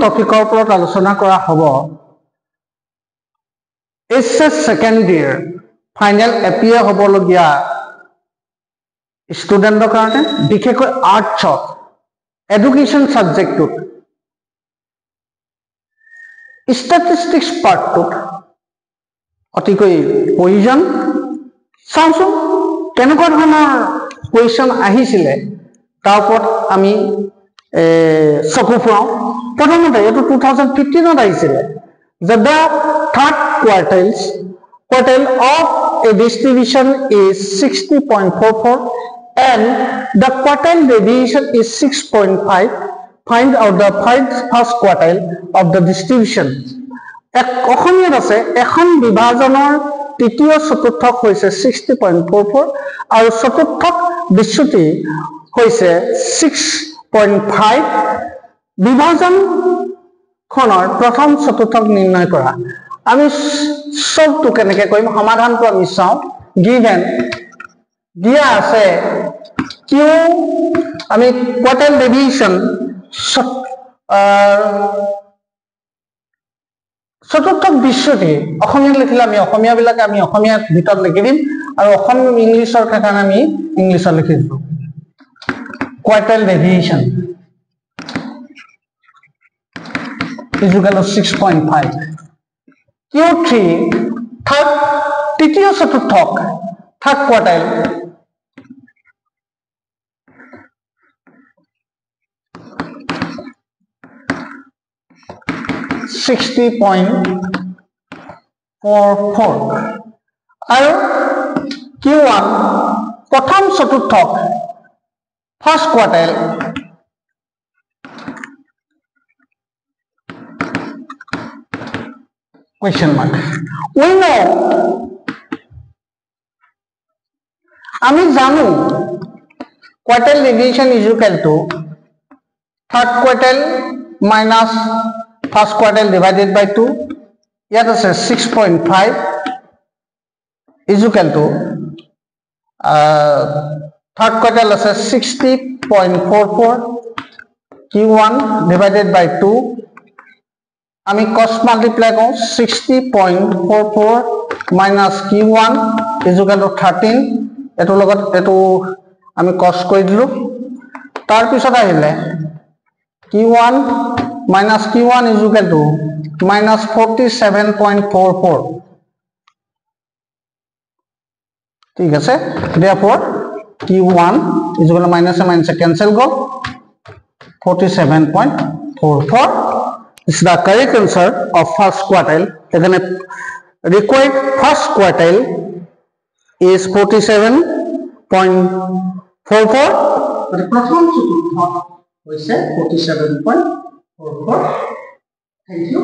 টপিকৰ ওপৰত আলোচনা কৰা হ'ব HS second year final APA হ'বলগীয়া ষ্টুডেণ্টৰ কাৰণে বিশেষকৈ আৰ্টছত এডুকেশ্যন সাবজেক্টটোত ষ্টেটিষ্টিক্স পাৰ্টটোত অতিকৈ প্ৰয়োজন চাওঁচোন কেনেকুৱা ধৰণৰ কুৱেশ্যন আহিছিলে তাৰ ওপৰত আমি চকু ফুৰাওঁ প্ৰথমতে এইটো 2015ত আহিছিলে যে the third quartile of a distribution is 60.44 and the quartile deviation is 6.5. Find out the first quartile of the distribution. অসমীয়াত আছে এখন বিভাজনৰ তৃতীয় চতুৰ্থক হৈছে 60.44 আৰু চতুৰ্থক বিচ্যুতি হৈছে 6.5 বিভাজন খনৰ প্ৰথম চতুৰ্থক নিৰ্ণয় কৰা আমি সবটো কেনেকৈ কৰিম সমাধানটো আমি চাওঁ given দিয়া আছে কিউ আমি quartile deviation চতুৰ্থক বিচ্যুতি অসমীয়াত লিখিলে আমি অসমীয়া বিলাকে আমি অসমীয়াত ভিতৰত লিখি দিম আৰু অসম ইংলিছৰ কাৰণে আমি ইংলিছত লিখি দিম quartile deviation is equal to 6.5 Q3 third তৃতীয় চতুৰ্থক third quartile (60.44) আৰু Q1 প্ৰথম চতুৰ্থক first quartile question mark we know আমি জানো quartile deviation is equal to third quartile minus first quartile divided by 2 ইয়াত আছে 6.5 is equal to third quartile আছে 60.44 Q1 divided by 2 আমি cos multiply কৰো 60.44 minus Q1 is equal to 13 এটো লগত এটো আমি cos কৰি দিলো তাৰ পিছত আহিলে Q1 minus Q1 is equal to minus 47.44 ঠিক আছে therefore Q1 is equal to minus cancel go 47.44 is the correct answer of first quartile এখানে required first quartile is 47.44 প্রথম চতুর্থ হইছে 47.44 thank you